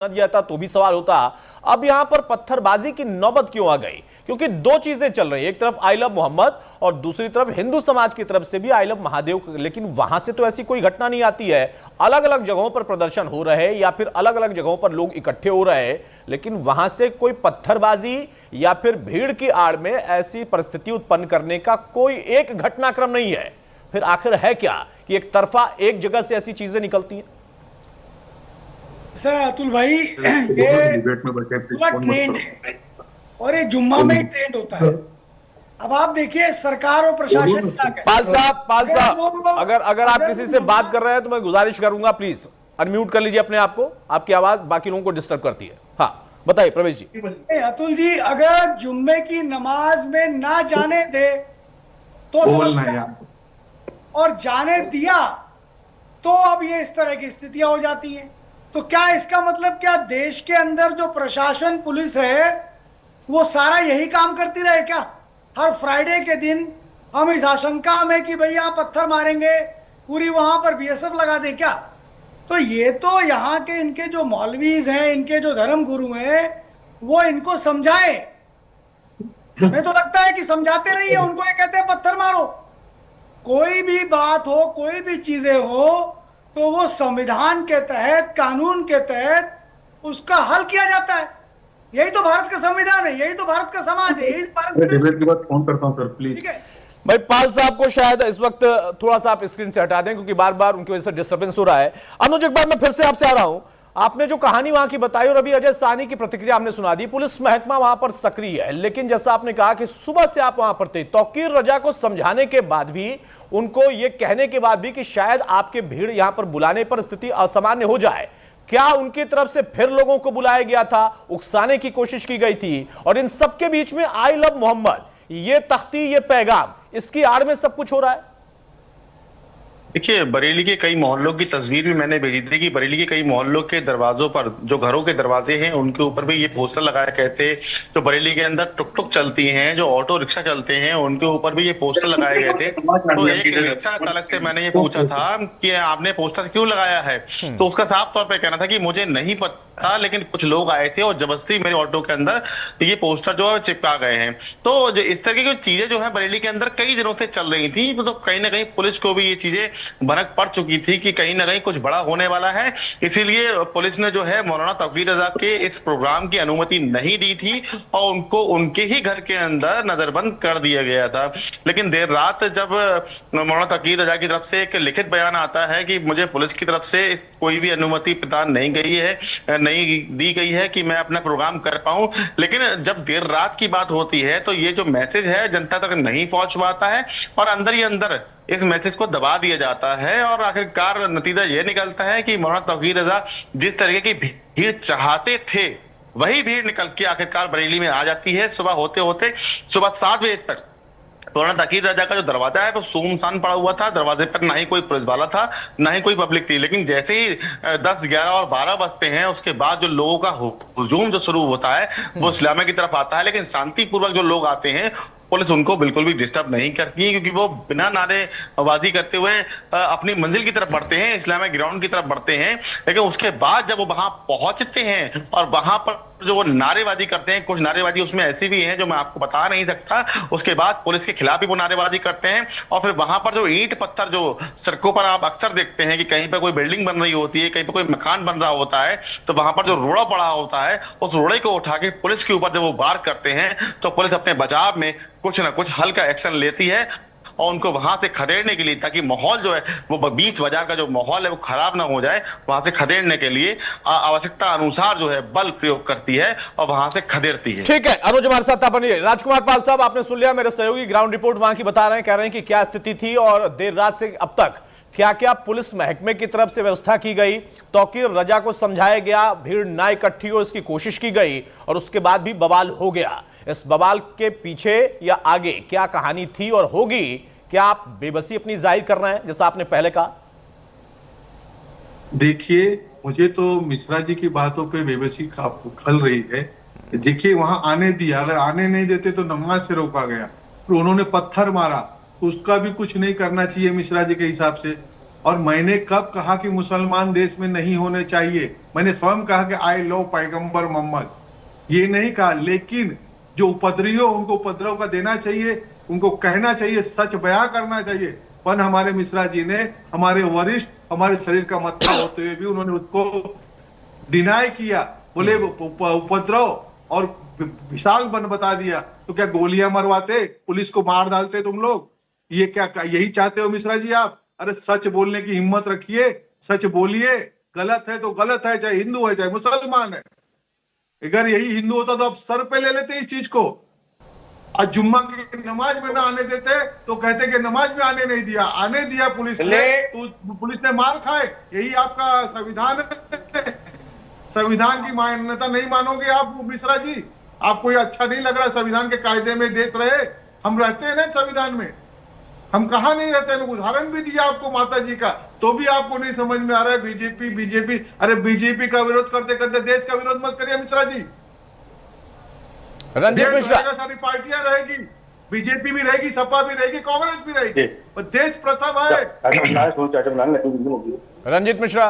दिया था तो भी सवाल होता। अब यहां पर पत्थरबाजी की नौबत क्यों आ गई? क्योंकि दो चीजें चल रही है, एक तरफ आई लव मोहम्मद और दूसरी तरफ हिंदू समाज की तरफ से भी आई लव महादेव, लेकिन वहां से तो ऐसी कोई घटना नहीं आती है। अलग अलग जगहों पर प्रदर्शन हो रहे हैं या फिर अलग अलग जगहों पर लोग इकट्ठे हो रहे हैं, लेकिन वहां से कोई पत्थरबाजी या फिर भीड़ की आड़ में ऐसी परिस्थिति उत्पन्न करने का कोई एक घटनाक्रम नहीं है। फिर आखिर है क्या कि एक तरफा एक जगह से ऐसी चीजें निकलती हैं? सर अतुल भाई, ये पूरा ट्रेंड है और ये जुम्मा में ही ट्रेंड होता है। अब आप देखिए सरकार और प्रशासन क्या कहते हैं। पाल साहब, अगर आप किसी से बात कर रहे हैं तो मैं गुजारिश करूंगा प्लीज अनम्यूट कर लीजिए अपने आप को, आपकी आवाज बाकी लोगों को डिस्टर्ब करती है। हाँ बताइए प्रवेश जी। अतुल जी, अगर जुम्मे की नमाज में ना जाने दे तो और जाने दिया तो अब ये इस तरह की स्थितियां हो जाती हैं। तो क्या इसका मतलब क्या देश के अंदर जो प्रशासन पुलिस है वो सारा यही काम करती रहे क्या? हर फ्राइडे के दिन हम इस आशंका में कि भैया पत्थर मारेंगे, पूरी वहां पर बीएसएफ लगा दे क्या? तो ये तो यहाँ के इनके जो मौलवीज हैं, इनके जो धर्म गुरु हैं, वो इनको समझाए। हमें तो लगता है कि समझाते नहीं है, उनको ये कहते हैं पत्थर मारो। कोई भी बात हो, कोई भी चीजें हो तो वो संविधान के तहत, कानून के तहत उसका हल किया जाता है। यही तो भारत का संविधान है, यही तो भारत का समाज है, यही भारत की बात फोन करता हूं सर प्लीज। ठीक है भाई, पाल साहब को शायद इस वक्त थोड़ा सा आप स्क्रीन से हटा दें क्योंकि बार बार उनकी वजह से डिस्टर्बेंस हो रहा है। अनुज, एक बार मैं फिर से आपसे आ रहा हूं। आपने जो कहानी वहां की बताई और अभी अजय साहनी की प्रतिक्रिया हमने सुना दी। पुलिस महकमा वहां पर सक्रिय है, लेकिन जैसा आपने कहा कि सुबह से आप वहां पर थे, तौकीर रजा को समझाने के बाद भी, उनको यह कहने के बाद भी कि शायद आपके भीड़ यहां पर बुलाने पर स्थिति असामान्य हो जाए, क्या उनकी तरफ से फिर लोगों को बुलाया गया था, उकसाने की कोशिश की गई थी? और इन सबके बीच में आई लव मोहम्मद, ये तख्ती, ये पैगाम, इसकी आड़ में सब कुछ हो रहा है। देखिए, बरेली के कई मोहल्लों की तस्वीर भी मैंने भेजी थी कि बरेली के कई मोहल्लों के दरवाजों पर, जो घरों के दरवाजे हैं, उनके ऊपर भी ये पोस्टर लगाया कहते। जो बरेली के अंदर टुक टुक चलती हैं, जो ऑटो रिक्शा चलते हैं, उनके ऊपर भी ये पोस्टर लगाए गए थे। तो एक रिक्शा चालक से मैंने ये पूछा था कि आपने पोस्टर क्यों लगाया है, तो उसका साफ तौर पर कहना था कि मुझे नहीं पता, लेकिन कुछ लोग आए थे और जबरदस्ती मेरे ऑटो के अंदर ये पोस्टर जो है चिपका गए हैं। तो जो इस तरह की चीजें जो है बरेली के अंदर कई दिनों से चल रही थी, तो कहीं ना कहीं पुलिस को भी ये चीजें भनक पड़ चुकी थी कि कहीं ना कहीं कुछ बड़ा होने वाला है। इसीलिए पुलिस ने जो है मौलाना तौकीर रजा के इस प्रोग्राम की अनुमति नहीं दी थी और उनको उनके ही घर के अंदर नजरबंद कर दिया गया था। लेकिन देर रात जब मौलाना तौकीर रजा की तरफ से एक लिखित बयान आता है कि मुझे पुलिस की तरफ से कोई भी अनुमति प्रदान नहीं दी गई है कि मैं अपना प्रोग्राम कर पाऊं, लेकिन जब देर रात की बात होती है तो ये जो मैसेज है जनता तक नहीं पहुंच पाता है और अंदर ही अंदर इस मैसेज को दबा दिया जाता है और आखिरकार नतीजा ये निकलता है कि मौलाना तौकीर रजा जिस तरीके की भीड़ चाहते थे वही भीड़ निकल के आखिरकार बरेली में आ जाती है। सुबह होते होते सुबह 7 बजे तक मौलाना तौकीर रजा का जो दरवाजा है वो सुनसान पड़ा हुआ था। दरवाजे पर ना ही कोई पुलिस वाला था, ना ही कोई पब्लिक थी। लेकिन जैसे ही 10, 11 और 12 बजते हैं, उसके बाद जो लोगों का हुजूम जो शुरू होता है वो इस्लामा की तरफ आता है। लेकिन शांतिपूर्वक जो लोग आते हैं, पुलिस उनको बिल्कुल भी डिस्टर्ब नहीं करती है, क्योंकि वो बिना नारेबाजी करते हुए अपनी मंजिल की तरफ बढ़ते हैं, इस्लामिक ग्राउंड की तरफ बढ़ते हैं। लेकिन उसके बाद जब वो वहां पहुंचते हैं और वहां पर जो वो नारेबाजी करते हैं, कुछ नारेबाजी उसमें ऐसी भी है जो मैं आपको बता नहीं सकता, उसके बाद पुलिस के खिलाफ भी वो नारेबाजी करते हैं। और फिर वहां पर जो ईंट पत्थर जो सड़कों पर आप अक्सर देखते हैं कि कहीं पर कोई बिल्डिंग बन रही होती है, कहीं पर कोई मकान बन रहा होता है, तो वहां पर जो रोड़ा पड़ा होता है, उस रोड़े को उठा के पुलिस के ऊपर जब वो वार करते हैं तो पुलिस अपने बचाव में कुछ ना कुछ हल्का एक्शन लेती है और उनको वहां से खदेड़ने के लिए, ताकि माहौल जो है वो बीच बाजार का जो माहौल है वो खराब ना हो जाए, वहां से खदेड़ने के लिए आवश्यकता अनुसार जो है बल प्रयोग करती है और वहां से खदेड़ती है। ठीक है, अनुज हमारे साथ बनिए। राजकुमार पाल साहब, आपने सुन लिया, मेरे सहयोगी ग्राउंड रिपोर्ट वहां की बता रहे हैं, कह रहे हैं कि क्या स्थिति थी और देर रात से अब तक क्या क्या पुलिस महकमे की तरफ से व्यवस्था की गई, तौकीर रजा को समझाया गया, भीड़ ना इकट्ठी हो इसकी कोशिश की गई और उसके बाद भी बवाल हो गया। इस बवाल के पीछे या आगे क्या कहानी थी और होगी? क्या आप बेबसी अपनी जाहिर कर रहे हैं जैसा आपने पहले कहा? देखिए, मुझे तो मिश्रा जी की बातों पे बेबसी खल रही है। देखिए, वहां आने दिया, अगर आने नहीं देते तो नमाज से रोका गया, तो उन्होंने पत्थर मारा, तो उसका भी कुछ नहीं करना चाहिए मिश्रा जी के हिसाब से। और मैंने कब कहा कि मुसलमान देश में नहीं होने चाहिए? मैंने स्वयं कहा कि आई लव पैगंबर मोहम्मद, ये नहीं कहा। लेकिन जो उपद्रवी हो उनको उपद्रव का देना चाहिए, उनको कहना चाहिए, सच बयां करना चाहिए। पर हमारे मिश्रा जी ने, हमारे वरिष्ठ, हमारे शरीर का मत्था होते हुए भी उन्होंने उसको डिनाई किया, बोले उपद्रव और विशाल बन बता दिया। तो क्या गोलियां मरवाते, पुलिस को मार डालते तुम लोग? ये क्या यही चाहते हो मिश्रा जी आप? अरे सच बोलने की हिम्मत रखिए, सच बोलिए। गलत है तो गलत है, चाहे हिंदू है चाहे मुसलमान है। अगर यही हिंदू होता तो आप सर पे ले लेते इस चीज को। आज जुम्मा की नमाज में ना आने देते तो कहते कि नमाज में आने नहीं दिया, आने दिया पुलिस ने, तो पुलिस ने मार खाए। यही आपका संविधान है। संविधान की मान्यता नहीं मानोगे आप मिश्रा जी? आपको ये अच्छा नहीं लग रहा संविधान के कायदे में देश रहे? हम रहते हैं ना संविधान में, हम कहा नहीं रहते हैं। उदाहरण भी दिया आपको माता जी का, तो भी आपको नहीं समझ में आ रहा है। बीजेपी बीजेपी, अरे बीजेपी का विरोध करते करते देश का विरोध मत करिए मिश्रा जी। रंजीत मिश्रा, सारी पार्टियां रहेगी, बीजेपी भी रहेगी, सपा भी रहेगी, कांग्रेस भी रहेगी, पर देश प्रथम है। रंजीत मिश्रा,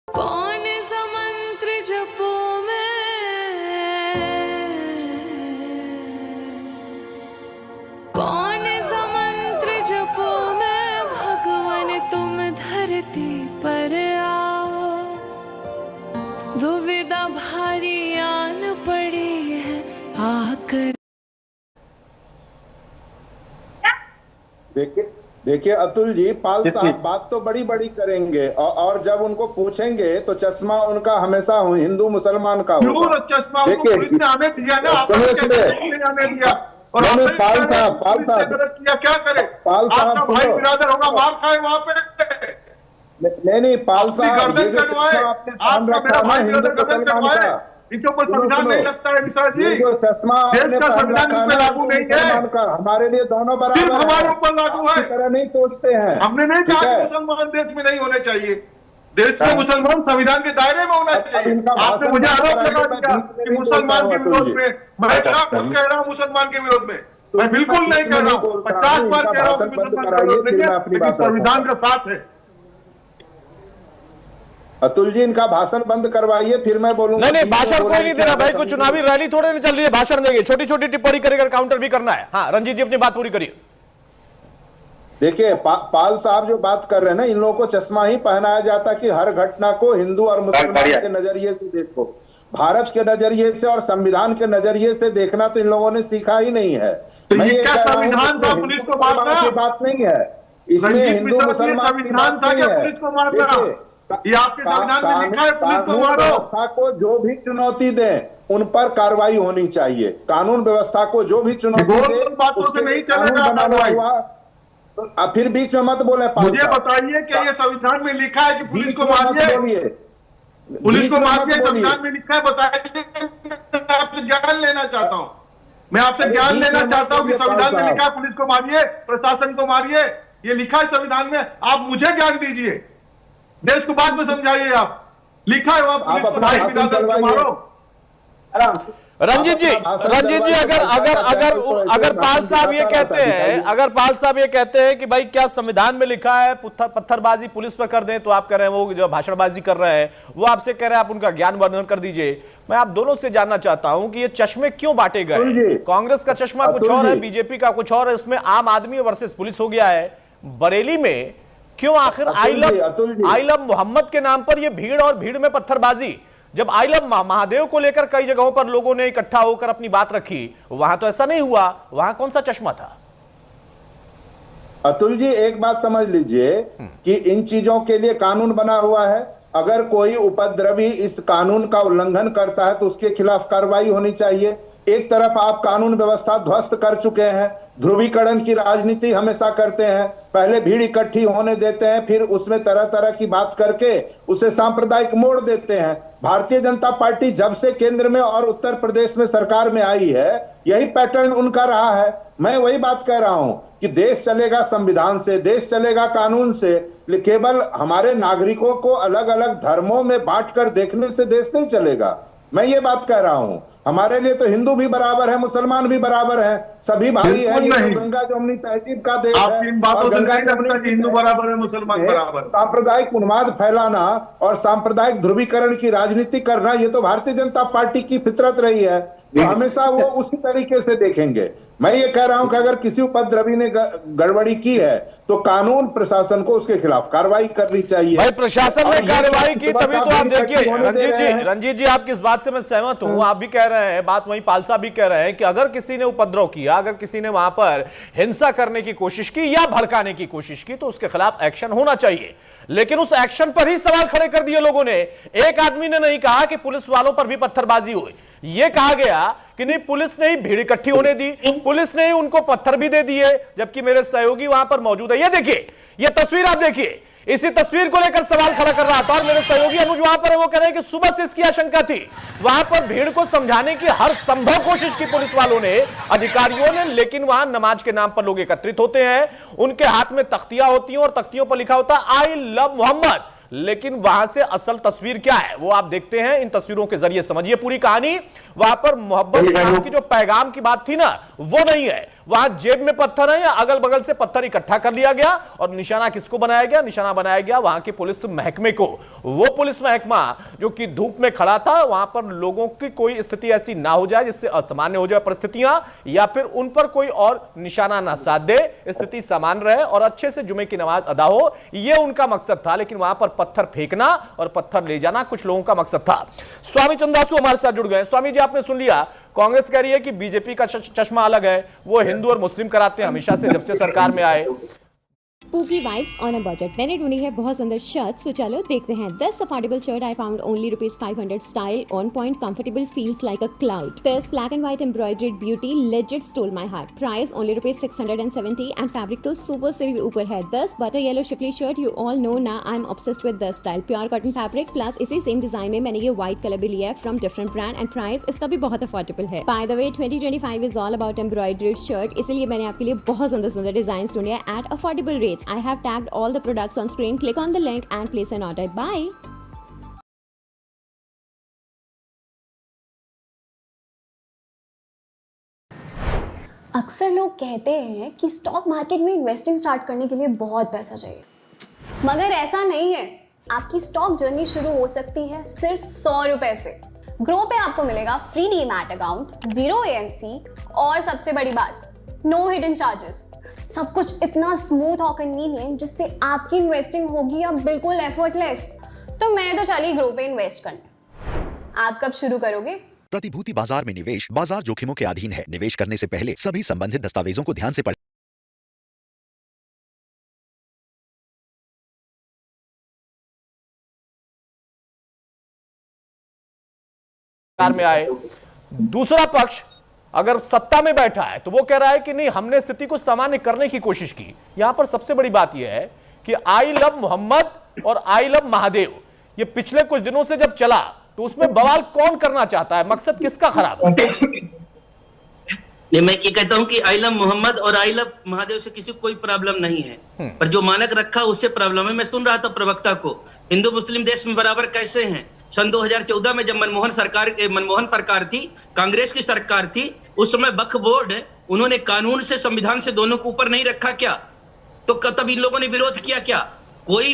कौन सा मंत्र जपो मैं, कौन सा मंत्र जपो मैं, भगवान तुम धरती पर आओ, दुविधा भारी आन पड़ी है आकर। देखिए अतुल जी, पाल साहब बात तो बड़ी बड़ी करेंगे और जब उनको पूछेंगे तो चश्मा उनका हमेशा हिंदू मुसलमान का होगा। चश्मा उनको पुलिस ने आने दिया ना, आपने आने दिया। और पाल साहब क्या करे? पाल साहब आपका भाई बिरादर होगा, मार खाए वहां पे। नहीं पाल साहब, गर्दन कटवाए, आपका मेरा भाई बिरादर गर्दन कटवाए। इनके ऊपर संविधान नहीं लगता है मिश्रा जी? देश का संविधान इस पे लागू नहीं है। हमारे लिए दोनों बराबर, सिर्फ हमारे ऊपर लागू है। तरह नहीं सोचते हैं। हमने नहीं कहा कि मुसलमान देश में नहीं होने चाहिए। देश के मुसलमान संविधान के दायरे में होना चाहिए। आपने मुझे आरोप लगा दिया कि मुसलमान के विरोध में, मैं क्या खुद कह रहा हूँ मुसलमान के विरोध में? मैं बिल्कुल नहीं कह रहा हूँ, 50 बार कह रहा हूँ मुसलमान के विरोध नहीं है, लेकिन संविधान का साथ है। अतुल जी, इनका भाषण बंद करवाइए, फिर मैं बोलूंगा। नहीं भाषण कोई नहीं दे रहा भाई, कोई चुनावी रैली थोड़े नहीं चल रही है, भाषण देंगे। छोटी छोटी टिप्पणी करेकर काउंटर भी करना है। हाँ रंजीत जी, अपनी बात पूरी करिए। देखिए पाल साहब जो बात कर रहे हैं ना, इन लोगों को चश्मा ही पहनाया जाता कि हर घटना को हिंदू और मुसलमान के नजरिए से देखो। भारत के नजरिए से और संविधान के नजरिए से देखना तो इन लोगों ने सीखा ही नहीं है। मैं ये कह रहा हूं कि पुलिस को मारना की बात नहीं है, इसमें हिंदू मुसलमान की बात नहीं है। ये आपके संविधान में लिखा है, पुलिस को मारो। व्यवस्था को जो भी चुनौती दें उन पर कार्रवाई होनी चाहिए। कानून व्यवस्था को जो भी चुनौती दे उसके नहीं बनाना हुआ। फिर बीच में मत बोले। मुझे बताइए कि ये संविधान में लिखा है कि पुलिस को मारिए? पुलिस को मारिए संविधान में लिखा है? बताइए, आपसे ज्ञान लेना चाहता हूं। मैं आपसे ज्ञान लेना चाहता हूं कि संविधान में लिखा है पुलिस को मारिए, प्रशासन को मारिए, ये लिखा है संविधान में। आप मुझे ज्ञान दीजिए, देश को बाद में समझाइए। आप लिखा है वहां पुलिस को भाई बिरादर को मारो। रंजीत जी, अगर पाल साहब ये कहते हैं, अगर पाल साहब ये कहते हैं कि भाई क्या संविधान में लिखा है पत्थरबाजी पुलिस पर कर दें, तो आप कह रहे हैं वो जो भाषणबाजी कर रहे हैं वो आपसे कह रहे हैं आप उनका ज्ञान वर्धन कर दीजिए। मैं आप दोनों से जानना चाहता हूं कि ये चश्मे क्यों बांटे गए? कांग्रेस का चश्मा कुछ और है, बीजेपी का कुछ और है, उसमें आम आदमी वर्सेस पुलिस हो गया है। बरेली में क्यों आखिर आई लव मोहम्मद के नाम पर यह भीड़ और भीड़ में पत्थरबाजी? जब आई लव महादेव को लेकर कई जगहों पर लोगों ने इकट्ठा होकर अपनी बात रखी, वहां तो ऐसा नहीं हुआ। वहां कौन सा चश्मा था? अतुल जी, एक बात समझ लीजिए कि इन चीजों के लिए कानून बना हुआ है। अगर कोई उपद्रवी इस कानून का उल्लंघन करता है तो उसके खिलाफ कार्रवाई होनी चाहिए। एक तरफ आप कानून व्यवस्था ध्वस्त कर चुके हैं, ध्रुवीकरण की राजनीति हमेशा करते हैं। पहले भीड़ इकट्ठी होने देते हैं, फिर उसमें तरह तरह की बात करके उसे सांप्रदायिक मोड़ देते हैं। भारतीय जनता पार्टी जब से केंद्र में और उत्तर प्रदेश में सरकार में आई है, यही पैटर्न उनका रहा है। मैं वही बात कह रहा हूं कि देश चलेगा संविधान से, देश चलेगा कानून से। केवल हमारे नागरिकों को अलग अलग धर्मों में बांट कर देखने से देश नहीं चलेगा। मैं ये बात कह रहा हूं हमारे लिए तो हिंदू भी बराबर है, मुसलमान भी बराबर है, सभी भाई है। ये तो गंगा जमुनी तहजीब का देश आप है इन बातों और से गंगा नहीं लगता कि हिंदू बराबर है, मुसलमान बराबर। सांप्रदायिक उन्माद फैलाना और सांप्रदायिक ध्रुवीकरण की राजनीति करना, ये तो भारतीय जनता पार्टी की फितरत रही है, तो हमेशा वो उसी तरीके से देखेंगे। मैं ये कह रहा हूं कि अगर किसी उपद्रवी ने गड़बड़ी की है तो कानून प्रशासन को उसके खिलाफ कार्रवाई करनी चाहिए। भाई प्रशासन ने कार्रवाई की तभी तो आप देखिए रंजीत जी आप किस बात से मैं सहमत हूं, आप भी कह रहे हैं बात, वहीं पालसा भी कह रहे हैं कि अगर किसी ने उपद्रव किया, अगर किसी ने वहां पर हिंसा करने की कोशिश की या भड़काने की कोशिश की तो उसके खिलाफ एक्शन होना चाहिए। लेकिन उस एक्शन पर ही सवाल खड़े कर दिए लोगों ने। एक आदमी ने नहीं कहा कि पुलिस वालों पर भी पत्थरबाजी हुई, यह कहा गया कि नहीं पुलिस ने ही भीड़ इकट्ठी होने दी, पुलिस ने ही उनको पत्थर भी दे दिए, जबकि मेरे सहयोगी वहां पर मौजूद है। ये देखिए, ये तस्वीर आप देखिए, इसी तस्वीर को लेकर सवाल खड़ा कर रहा था और मेरे सहयोगी अनुज वहां पर है, वो कह रहे हैं कि सुबह से इसकी आशंका थी। वहां पर भीड़ को समझाने की हर संभव कोशिश की पुलिस वालों ने, अधिकारियों ने, लेकिन वहां नमाज के नाम पर लोग एकत्रित होते हैं, उनके हाथ में तख्तियां होती हैं और तख्तियों पर लिखा होता है आई लव मोहम्मद। लेकिन वहां से असल तस्वीर क्या है वो आप देखते हैं, इन तस्वीरों के जरिए समझिए पूरी कहानी। वहां पर मोहब्बत की जो पैगाम की बात थी ना, वो नहीं है। वहां जेब में पत्थर है या अगल बगल से पत्थर इकट्ठा कर लिया गया और निशाना किसको बनाया गया? निशाना बनाया गया वहां के पुलिस महकमे को। वो पुलिस महकमा जो कि धूप में खड़ा था, वहां पर लोगों की कोई स्थिति ऐसी ना हो जाए जिससे असामान्य हो जाए परिस्थितियां, या फिर उन पर कोई और निशाना ना साध दे, स्थिति सामान्य रहे और अच्छे से जुमे की नमाज अदा हो, यह उनका मकसद था। लेकिन वहां पर पत्थर फेंकना और पत्थर ले जाना कुछ लोगों का मकसद था। स्वामी चंद्रासु हमारे साथ जुड़ गए। स्वामी जी, आपने सुन लिया, कांग्रेस कह रही है कि बीजेपी का चश्मा अलग है, वो हिंदू और मुस्लिम कराते हैं हमेशा से, जब से सरकार में आए। Spooky vibes on a budget. मैंने ढूंढी है बहुत सुंदर शर्ट, तो चलो देखते हैं। 10 affordable shirt I found only ₹500. Style on point, comfortable, feels like a cloud. This black and white embroidered beauty legit stole my heart. Price only ₹670 and fabric तो super से भी ऊपर है। 10 butter yellow Schiffli shirt, you all know ना I'm obsessed with this style. Pure cotton fabric plus इसी same design में मैंने ये white color भी लिया है from different brand and price इसका भी बहुत affordable है। By the way 2025 is all about embroidered shirt, इसीलिए मैंने आपके लिए बहुत सुंदर डिजाइन ढूंढे हैं at affordable rates. I have tagged all the products on screen. Click on the link and place an order. Bye. अक्सर लोग कहते हैं कि स्टॉक मार्केट में इन्वेस्टिंग स्टार्ट करने के लिए बहुत पैसा चाहिए, मगर ऐसा नहीं है। आपकी स्टॉक जर्नी शुरू हो सकती है सिर्फ 100 रुपए से। ग्रो पे आपको मिलेगा फ्री डीमैट अकाउंट, 0 AMC और सबसे बड़ी बात, नो हिडन चार्जेस। सब कुछ इतना स्मूथ और कन्वीनियंट जिससे आपकी इन्वेस्टिंग होगी अब बिल्कुल एफर्टलेस। तो मैं तो चली ग्रो पे इन्वेस्ट करने। आप कब शुरू करोगे? प्रतिभूति बाजार में निवेश बाजार जोखिमों के अधीन है। निवेश करने से पहले सभी संबंधित दस्तावेजों को ध्यान से पढ़ें। में आए दूसरा पक्ष अगर सत्ता में बैठा है तो वो कह रहा है कि नहीं, हमने स्थिति को सामान्य करने की कोशिश की। यहां पर सबसे बड़ी बात यह है कि आई लव मोहम्मद और आई लव महादेव, ये पिछले कुछ दिनों से जब चला तो उसमें बवाल कौन करना चाहता है? मकसद किसका खराब है? ये मैं ये कहता हूं कि आई लव मोहम्मद और आई लव महादेव से किसी को कोई प्रॉब्लम नहीं है, पर जो मानक रखा उससे प्रॉब्लम है। मैं सुन रहा था प्रवक्ता को, हिंदू मुस्लिम देश में बराबर कैसे हैं? सन 2014 में जब मनमोहन सरकार थी, कांग्रेस की सरकार थी, उस समय वक्फ बोर्ड उन्होंने कानून से, संविधान से दोनों को ऊपर नहीं रखा क्या? तो तब इन लोगों ने विरोध किया क्या? कोई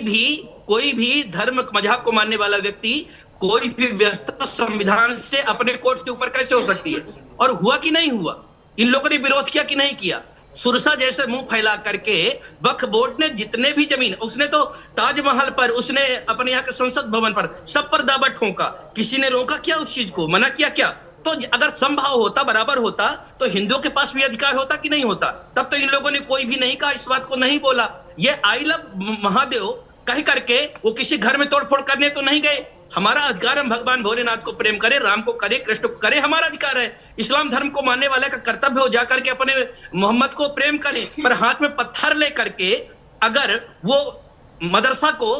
भी धर्म मजहब को मानने वाला व्यक्ति, कोई भी व्यवस्था संविधान से, अपने कोर्ट से ऊपर कैसे हो सकती है? और हुआ कि नहीं हुआ? इन लोगों ने विरोध किया कि नहीं किया? सुरसा जैसे मुंह फैला करके वक्फ बोर्ड ने जितने भी जमीन, उसने तो ताजमहल पर, उसने अपने यहाँ के संसद भवन पर, सब पर दावा ठोंका। किसी ने रोका क्या उस चीज को? मना किया क्या? तो अगर समभाव होता, बराबर होता, तो हिंदुओं के पास भी अधिकार होता कि नहीं होता? तब तो इन लोगों ने कोई भी नहीं कहा, इस बात को नहीं बोला। ये आई लव महादेव कह करके वो किसी घर में तोड़फोड़ करने तो नहीं गए। हमारा अधिकार, हम भगवान भोलेनाथ को प्रेम करें, राम को करें, कृष्ण को करें, हमारा अधिकार है। इस्लाम धर्म को मानने वाले का कर्तव्य हो जाकर के अपने मोहम्मद को प्रेम करें, पर हाथ में पत्थर लेकर के अगर वो मदरसा को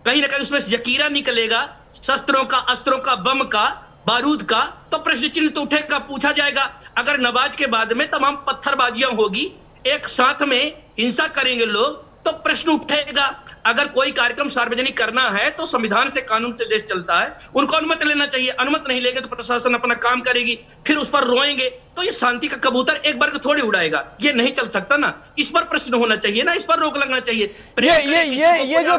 कहीं ना कहीं उसमें यकीरा निकलेगा, शस्त्रों का, अस्त्रों का, बम का, बारूद का, तो प्रश्न चिन्ह तो उठेगा, पूछा जाएगा। अगर नमाज के बाद में तमाम पत्थरबाजियां होगी, एक साथ में हिंसा करेंगे लोग, तो प्रश्न उठेगा। अगर कोई कार्यक्रम सार्वजनिक करना है तो संविधान से, कानून से देश चलता है, उनको अनुमति लेना चाहिए। अनुमति नहीं लेंगे तो प्रशासन अपना काम करेगी, फिर उस पर रोएंगे तो ये शांति का कबूतर एक बार थोड़ी उड़ाएगा। ये नहीं चल सकता ना, इस पर प्रश्न होना चाहिए ना, इस पर रोक लगना चाहिए। ये जो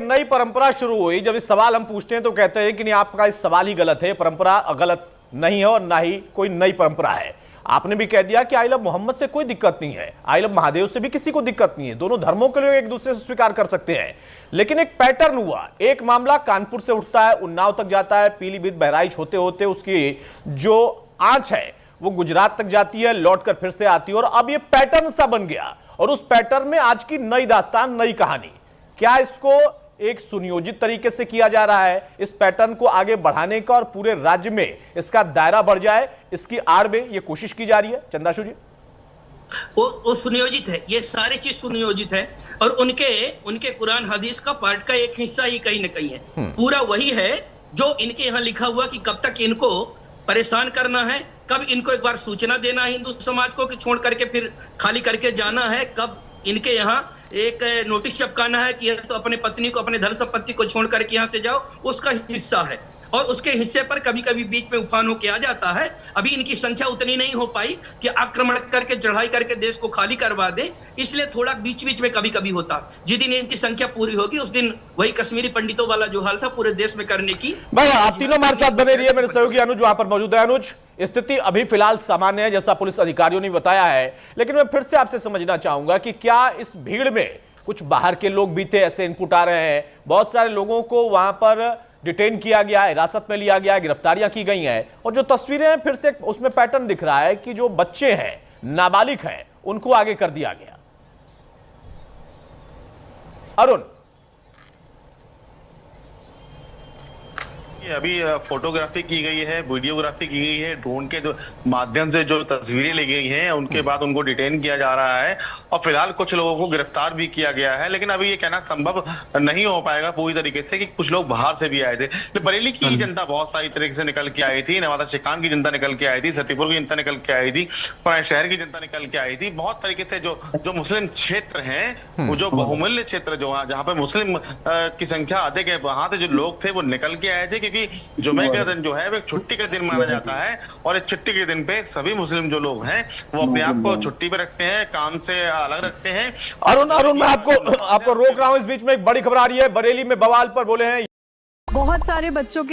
नई परंपरा शुरू हुई, जब इस सवाल हम पूछते हैं तो कहते हैं कि नहीं, आपका इस सवाल ही गलत है, परंपरा गलत नहीं है और ना ही कोई नई परंपरा है। आपने भी कह दिया कि आई लव मोहम्मद से कोई दिक्कत नहीं है, आई लव महादेव से भी किसी को दिक्कत नहीं है, दोनों धर्मों के लोग एक दूसरे से स्वीकार कर सकते हैं। लेकिन एक पैटर्न हुआ, एक मामला कानपुर से उठता है, उन्नाव तक जाता है, पीलीभीत बहराइच होते होते उसकी जो आंच है वो गुजरात तक जाती है, लौटकर फिर से आती है, और अब ये पैटर्न सा बन गया। और उस पैटर्न में आज की नई दास्तान, नई कहानी। क्या इसको एक सुनियोजित तरीके से किया जा रहा है, इस पैटर्न को आगे बढ़ाने का और पूरे राज्य में इसका दायरा बढ़ जाए, इसकी आड़ में ये कोशिश की जा रही है? चंद्राशु जी, वो सुनियोजित है, ये सारी चीज सुनियोजित है, और उनके कुरान हदीस का पार्ट का एक हिस्सा ही कहीं ना कहीं है। पूरा वही है जो इनके यहाँ लिखा हुआ कि कब तक इनको परेशान करना है, कब इनको एक बार सूचना देना है हिंदू समाज को कि छोड़ करके फिर खाली करके जाना है, कब इनके यहाँ एक नोटिस चिपकाना है कि यह तो अपने पत्नी को, अपने धन संपत्ति को छोड़ करके यहाँ से जाओ, उसका हिस्सा है। और उसके हिस्से पर कभी कभी बीच में उफान होके आ जाता है। अभी इनकी संख्या उतनी नहीं हो पाई कि आक्रमण करके, चढ़ाई करके देश को खाली करवा दे, इसलिए थोड़ा बीच बीच में कभी कभी होता। जिस दिन इनकी संख्या पूरी होगी उस दिन वही कश्मीरी पंडितों वाला जो हाल था पूरे देश में करने की। भाई आप तीनों हमारे साथ बने रहिए, मेरे सहयोगी अनुज वहां पर मौजूद है। अनुज, स्थिति अभी फिलहाल सामान्य है जैसा पुलिस अधिकारियों ने बताया है, लेकिन मैं फिर से आपसे समझना चाहूंगा कि क्या इस भीड़ में कुछ बाहर के लोग भी थे? ऐसे इनपुट आ रहे हैं, बहुत सारे लोगों को वहां पर डिटेन किया गया है, हिरासत में लिया गया है, गिरफ्तारियां की गई हैं, और जो तस्वीरें हैं फिर से उसमें पैटर्न दिख रहा है कि जो बच्चे हैं, नाबालिग हैं, उनको आगे कर दिया गया। अरुण, अभी फोटोग्राफी की गई है, वीडियोग्राफी की गई है, ड्रोन के माध्यम से जो तस्वीरें ली गई हैं उनके बाद उनको डिटेन किया जा रहा है, और फिलहाल कुछ लोगों को गिरफ्तार भी किया गया है। लेकिन अभी ये कहना संभव नहीं हो पाएगा पूरी तरीके से कि कुछ लोग बाहर से भी आए थे। तो बरेली की जनता बहुत सारी तरीके से निकल के आई थी, नवादा शिकान की जनता निकल के आई थी, सतीपुर की जनता निकल के आई थी, पुराने शहर की जनता निकल के आई थी। बहुत तरीके से जो मुस्लिम क्षेत्र हैं, वो जो बहुमूल्य क्षेत्र जो जहाँ पे मुस्लिम की संख्या अधिक है, वहां से जो लोग थे वो निकल के आए थे, क्योंकि जुमे का दिन जो है वो छुट्टी का दिन माना जाता है, और इस छुट्टी के दिन पे सभी मुस्लिम जो लोग हैं वो अपने आप को छुट्टी पे रखते हैं, काम से अलग रखते हैं। अरुण, मैं आपको रोक रहा हूं, इस बीच में एक बड़ी खबर आ रही है, बरेली में बवाल पर बोले हैं। बहुत सारे बच्चों के